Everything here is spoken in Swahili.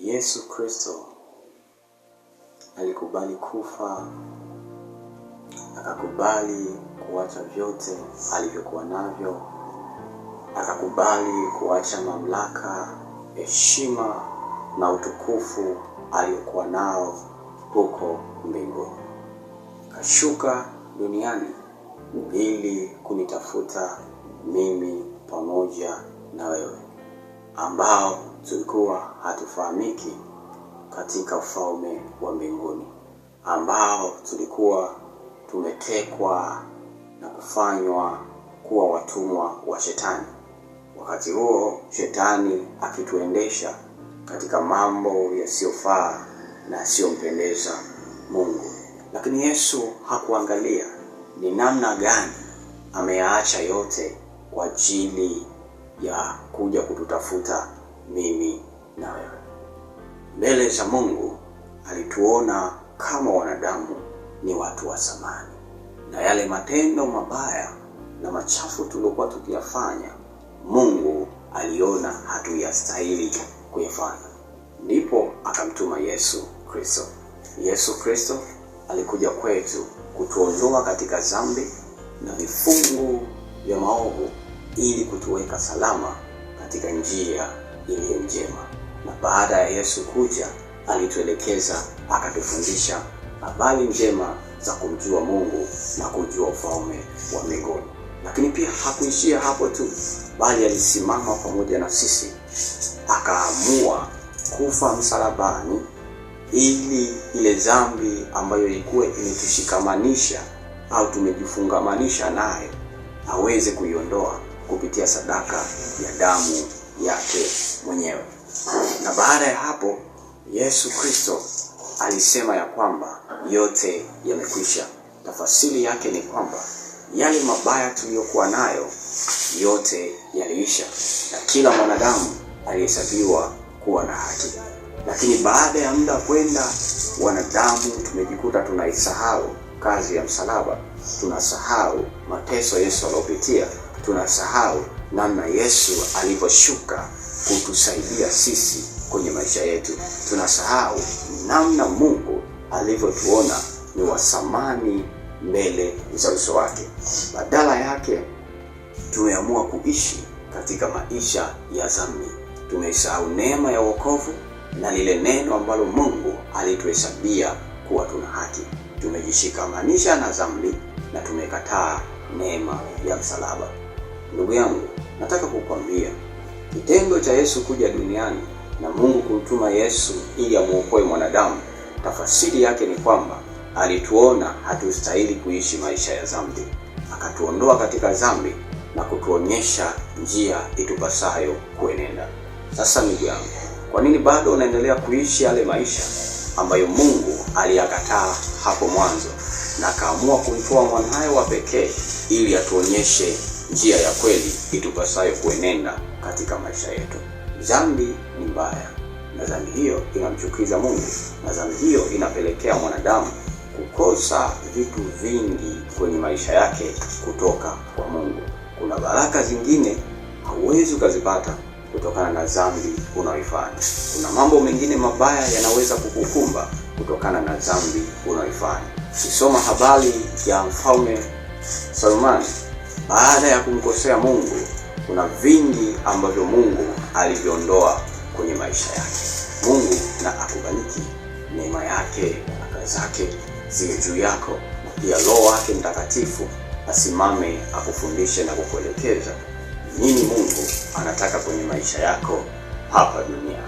Yesu Kristo alikubali kufa, akakubali kuacha vyote alivyokuwa navyo, akakubali kuacha mamlaka, heshima na utukufu aliokuwa nao huko mbinguni. Kashuka duniani ili kunitafuta mimi pamoja na wewe, ambao tulikuwa hatufahamiki katika ufalme wa mbinguni, ambao tulikuwa tumetekwa na kufanywa kuwa watumwa wa Shetani. Wakati huo Shetani akituendesha katika mambo yasiyofaa na yasiyompendeza Mungu. Lakini Yesu hakuangalia ni namna gani ameyaacha yote kwa ajili ya kuja kututafuta mimi na wewe. Mbele za Mungu alituona kama wanadamu ni watu wa thamani, na yale matendo mabaya na machafu tuliokuwa tukiyafanya Mungu aliona hatuyastahili kuyafanya. Ndipo akamtuma Yesu Kristo. Yesu Kristo alikuja kwetu kutuondoa katika dhambi na vifungu vya maovu ili kutuweka salama katika njia iliyo njema. Na baada ya Yesu kuja, alituelekeza akatufundisha habari njema za kumjua Mungu na kujua ufalme wa mbinguni. Lakini pia hakuishia hapo tu, bali alisimama pamoja na sisi, akaamua kufa msalabani ili ile dhambi ambayo ilikuwa imetushikamanisha au tumejifungamanisha nayo aweze kuiondoa kupitia sadaka ya damu yake mwenyewe. Na baada ya hapo Yesu Kristo alisema ya kwamba yote yamekwisha. Tafasiri yake ni kwamba yale mabaya tuliyokuwa nayo yote yaliisha, na kila mwanadamu alihesabiwa kuwa na haki. Lakini baada ya muda kwenda, wanadamu tumejikuta tunaisahau kazi ya msalaba, tunasahau mateso Yesu aliyopitia, tunasahau namna Yesu alivyoshuka kutusaidia sisi kwenye maisha yetu, tunasahau namna Mungu alivyotuona ni wa thamani mbele za uso wake. Badala yake tumeamua kuishi katika maisha ya dhambi. Tumesahau neema ya wokovu na lile neno ambalo Mungu alituhesabia kuwa tuna haki. Tumejishikamanisha na dhambi na tumekataa neema ya msalaba. Ndugu yangu, nataka kukwambia kitendo cha Yesu kuja duniani na Mungu kumtuma Yesu ili amuokoe mwanadamu, tafasiri yake ni kwamba alituona hatustahili kuishi maisha ya dhambi, akatuondoa katika dhambi na kutuonyesha njia itupasayo kuenenda. Sasa ndugu yangu, kwa nini bado unaendelea kuishi yale maisha ambayo Mungu aliyakataa hapo mwanzo na akaamua kumtoa mwanae wa pekee ili atuonyeshe njia ya kweli itupasayo kuenenda katika maisha yetu? Dhambi ni mbaya, na dhambi hiyo inamchukiza Mungu, na dhambi hiyo inapelekea mwanadamu kukosa vitu vingi kwenye maisha yake kutoka kwa Mungu. Kuna baraka zingine hauwezi ukazipata kutokana na dhambi unaoifanya. Kuna mambo mengine mabaya yanaweza kukukumba kutokana na dhambi unaoifanya. Ukisoma habari ya mfalme Sulemani, baada ya kumkosea Mungu, kuna vingi ambavyo Mungu aliviondoa kwenye maisha yake. Mungu na akubariki, neema yake, baraka zake ziwe juu yako, na pia Roho wake Mtakatifu asimame akufundishe na kukuelekeza nini Mungu anataka kwenye maisha yako hapa duniani.